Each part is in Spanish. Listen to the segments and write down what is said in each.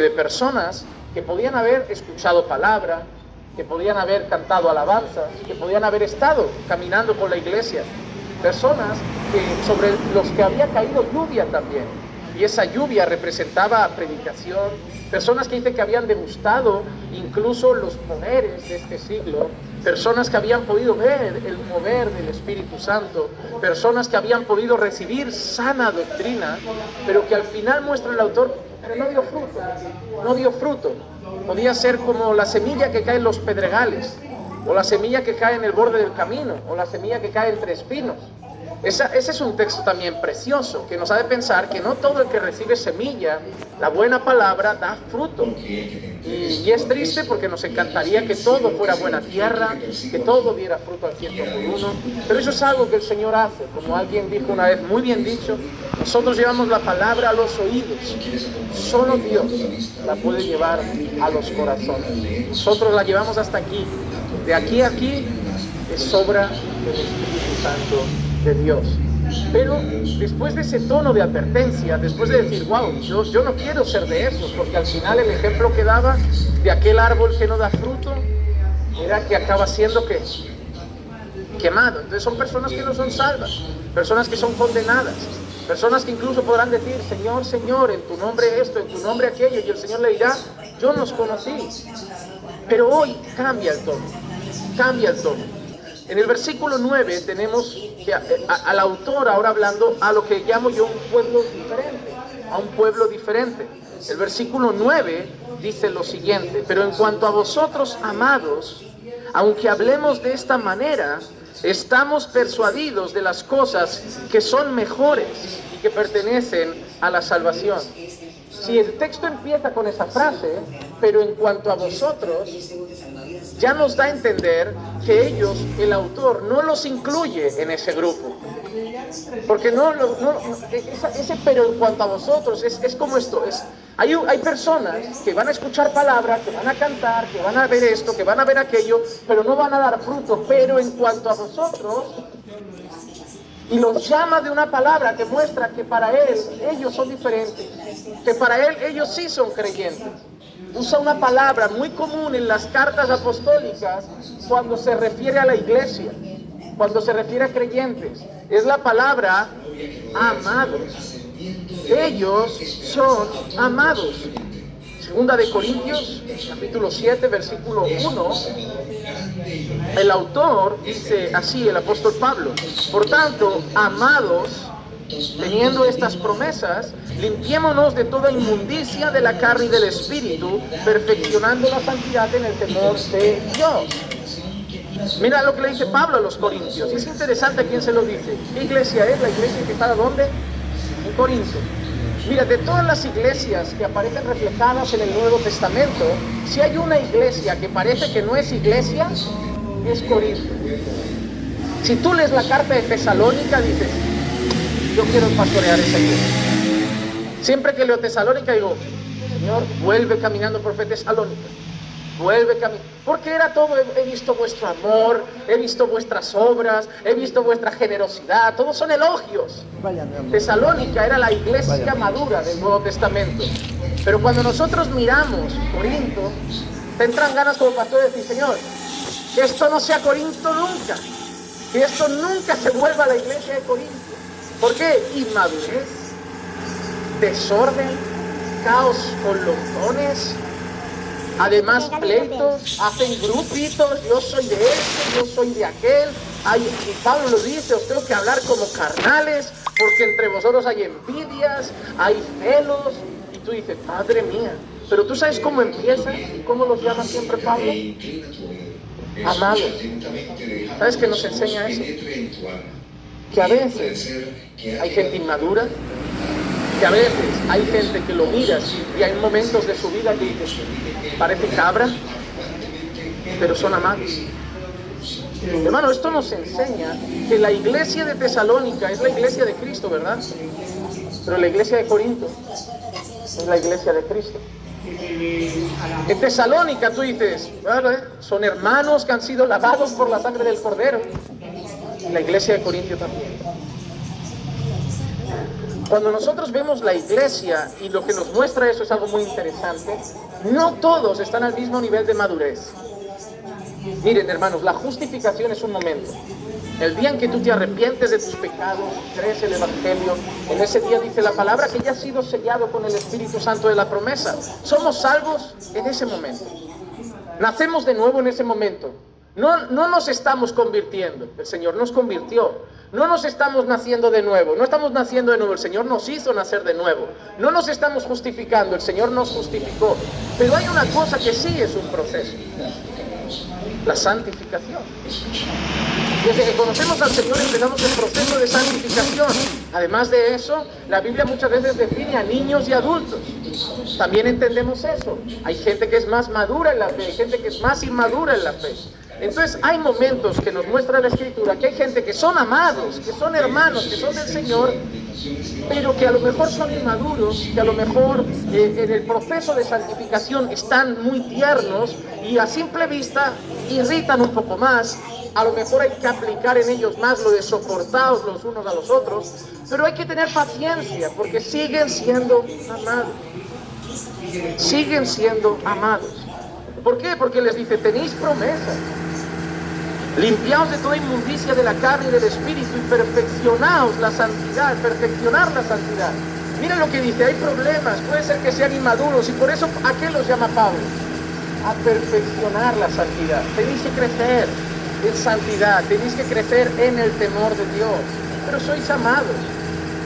de personas que podían haber escuchado palabra, que podían haber cantado alabanzas, que podían haber estado caminando por la iglesia, personas sobre los que había caído lluvia también, y esa lluvia representaba predicación, personas que dicen que habían degustado incluso los poderes de este siglo, personas que habían podido ver el mover del Espíritu Santo, personas que habían podido recibir sana doctrina, pero que al final muestra el autor, pero no dio fruto, no dio fruto. Podía ser como la semilla que cae en los pedregales, o la semilla que cae en el borde del camino, o la semilla que cae entre espinos. Ese es un texto también precioso, que nos hace pensar que no todo el que recibe semilla, la buena palabra, da fruto. Y es triste porque nos encantaría que todo fuera buena tierra, que todo diera fruto al 100%, pero eso es algo que el Señor hace. Como alguien dijo una vez, muy bien dicho, nosotros llevamos la palabra a los oídos, solo Dios la puede llevar a los corazones. Nosotros la llevamos hasta aquí, de aquí a aquí es obra del Espíritu Santo de Dios. Pero después de ese tono de advertencia, después de decir, wow, yo no quiero ser de esos, porque al final el ejemplo que daba de aquel árbol que no da fruto era que acaba siendo ¿qué? Quemado. Entonces son personas que no son salvas, personas que son condenadas, personas que incluso podrán decir, Señor, Señor, en tu nombre esto, en tu nombre aquello, y el Señor le dirá, yo nos conocí. Pero hoy cambia el tono, cambia el tono. En el versículo 9 tenemos al autor ahora hablando a lo que llamo yo un pueblo diferente, a un pueblo diferente. El versículo 9 dice lo siguiente, pero en cuanto a vosotros, amados, aunque hablemos de esta manera, estamos persuadidos de las cosas que son mejores y que pertenecen a la salvación. Si el texto empieza con esa frase, pero en cuanto a vosotros, ya nos da a entender que ellos, el autor, no los incluye en ese grupo. Porque ese pero en cuanto a vosotros es como esto. Hay personas que van a escuchar palabra, que van a cantar, que van a ver esto, que van a ver aquello, pero no van a dar fruto. Pero en cuanto a vosotros, y los llama de una palabra que muestra que para él ellos son diferentes, que para él ellos sí son creyentes. Usa una palabra muy común en las cartas apostólicas cuando se refiere a la iglesia, cuando se refiere a creyentes. Es la palabra amados. Ellos son amados. Segunda de Corintios, capítulo 7, versículo 1. El autor dice así, el apóstol Pablo: por tanto, amados, teniendo estas promesas, limpiémonos de toda inmundicia de la carne y del espíritu, perfeccionando la santidad en el temor de Dios. Mira lo que le dice Pablo a los corintios. Y es interesante a quién se lo dice. ¿Qué iglesia es? La iglesia que está ¿dónde? En Corinto. Mira, de todas las iglesias que aparecen reflejadas en el Nuevo Testamento, si hay una iglesia que parece que no es iglesia, es Corinto. Si tú lees la carta de Tesalónica, dices, yo quiero pastorear esa iglesia. Siempre que leo Tesalónica digo, Señor, vuelve caminando por fe Tesalónica. Vuelve caminando. Porque era todo, he visto vuestro amor, he visto vuestras obras, he visto vuestra generosidad, todos son elogios. Tesalónica era la iglesia madura del Nuevo Testamento. Pero cuando nosotros miramos Corinto, te entran ganas como pastor de decir, Señor, que esto no sea Corinto nunca, que esto nunca se vuelva a la iglesia de Corinto. ¿Por qué? Inmadurez, desorden, caos con los dones, además pleitos, hacen grupitos, yo soy de este, yo soy de aquel. Y Pablo lo dice, os tengo que hablar como carnales, porque entre vosotros hay envidias, hay celos. Y tú dices, madre mía, pero tú sabes cómo empieza y cómo los llama siempre Pablo. Amados. ¿Sabes qué nos enseña eso? Que a veces hay gente inmadura, que a veces hay gente que lo miras y hay momentos de su vida que dices, parece cabra, pero son amados. Hermano, esto nos enseña que la iglesia de Tesalónica es la iglesia de Cristo, ¿verdad? Pero la iglesia de Corinto es la iglesia de Cristo. En Tesalónica tú dices, son hermanos que han sido lavados por la sangre del Cordero. La iglesia de Corinto también. Cuando nosotros vemos la iglesia y lo que nos muestra eso es algo muy interesante, no todos están al mismo nivel de madurez. Miren, hermanos, la justificación es un momento. El día en que tú te arrepientes de tus pecados, crees el Evangelio, en ese día dice la palabra que ya has sido sellado con el Espíritu Santo de la promesa. Somos salvos en ese momento. Nacemos de nuevo en ese momento. No nos estamos convirtiendo, el Señor nos convirtió. No nos estamos naciendo de nuevo, no estamos naciendo de nuevo, el Señor nos hizo nacer de nuevo. No nos estamos justificando, el Señor nos justificó. Pero hay una cosa que sí es un proceso: la santificación. Desde que conocemos al Señor empezamos el proceso de santificación. Además de eso, la Biblia muchas veces define a niños y adultos. También entendemos eso. Hay gente que es más madura en la fe, hay gente que es más inmadura en la fe. Entonces hay momentos que nos muestra la Escritura que hay gente que son amados, que son hermanos, que son del Señor, pero que a lo mejor son inmaduros, que a lo mejor en el proceso de santificación están muy tiernos y a simple vista irritan un poco más. A lo mejor hay que aplicar en ellos más lo de soportados los unos a los otros, pero hay que tener paciencia porque siguen siendo amados. Siguen siendo amados. ¿Por qué? Porque les dice, tenéis promesa. Limpiaos de toda inmundicia de la carne y del espíritu y perfeccionaos la santidad, perfeccionar la santidad. Miren lo que dice, hay problemas, puede ser que sean inmaduros y por eso, ¿a qué los llama Pablo? A perfeccionar la santidad. Tenéis que crecer en santidad, tenéis que crecer en el temor de Dios, pero sois amados.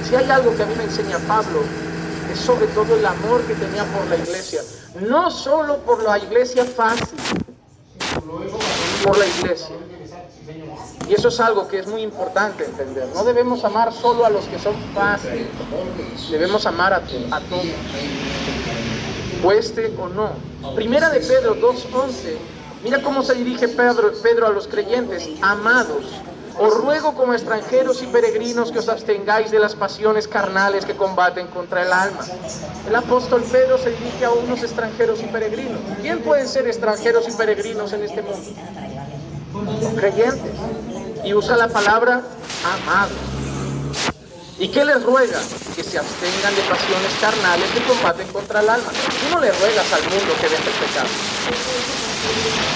Si hay algo que a mí me enseña Pablo, es sobre todo el amor que tenía por la iglesia, no solo por la iglesia fácil, por la iglesia. Y eso es algo que es muy importante entender. No debemos amar solo a los que son fáciles, debemos amar a todos, cueste o no. Primera de Pedro 2:11, mira cómo se dirige Pedro a los creyentes: amados, os ruego como extranjeros y peregrinos que os abstengáis de las pasiones carnales que combaten contra el alma. El apóstol Pedro se dirige a unos extranjeros y peregrinos. ¿Quién pueden ser extranjeros y peregrinos en este mundo? Los creyentes. Y usa la palabra amados. ¿Y qué les ruega? Que se abstengan de pasiones carnales que combaten contra el alma. Tú no le ruegas al mundo que deje el pecado.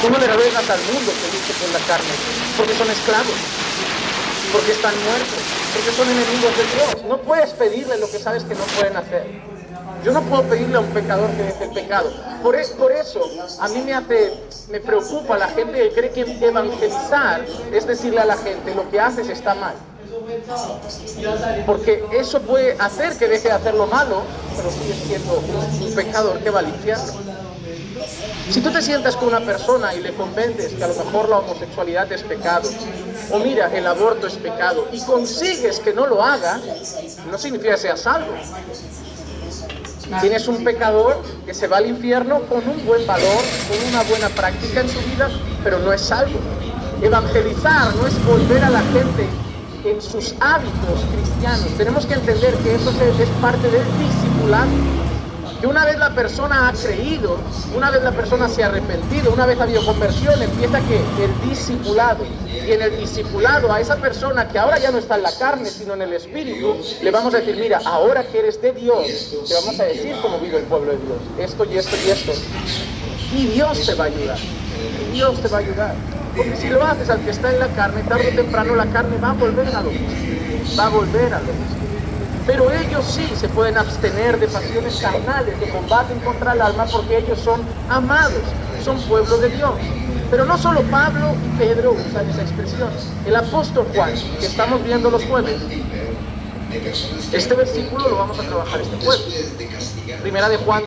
Tú no le ruegas al mundo que luche con la carne, porque son esclavos, porque están muertos, porque son enemigos de Dios. No puedes pedirle lo que sabes que no pueden hacer. Yo no puedo pedirle a un pecador que deje el pecado. Por eso a mí me preocupa la gente que cree que evangelizar es decirle a la gente lo que haces está mal. Porque eso puede hacer que deje de hacer lo malo, pero sigue siendo un pecador que va al infierno. Si tú te sientas con una persona y le convences que a lo mejor la homosexualidad es pecado, o mira, el aborto es pecado, y consigues que no lo haga, no significa que sea salvo. Tienes un pecador que se va al infierno con un buen valor, con una buena práctica en su vida, pero no es salvo. Evangelizar no es volver a la gente en sus hábitos cristianos. Tenemos que entender que eso es parte del discipulado. Que una vez la persona ha creído, una vez la persona se ha arrepentido, una vez ha habido conversión, empieza el discipulado. Y en el discipulado a esa persona que ahora ya no está en la carne, sino en el espíritu, le vamos a decir, mira, ahora que eres de Dios, te vamos a decir cómo vive el pueblo de Dios, esto y esto y esto. Y Dios te va a ayudar, Dios te va a ayudar. Porque si lo haces al que está en la carne, tarde o temprano la carne va a volver a lo mismo, va a volver a lo mismo. Pero ellos sí se pueden abstener de pasiones carnales que combaten contra el alma porque ellos son amados, son pueblo de Dios. Pero no solo Pablo y Pedro usan esa expresión. El apóstol Juan, que estamos viendo los jueves, este versículo lo vamos a trabajar este jueves. Primera de Juan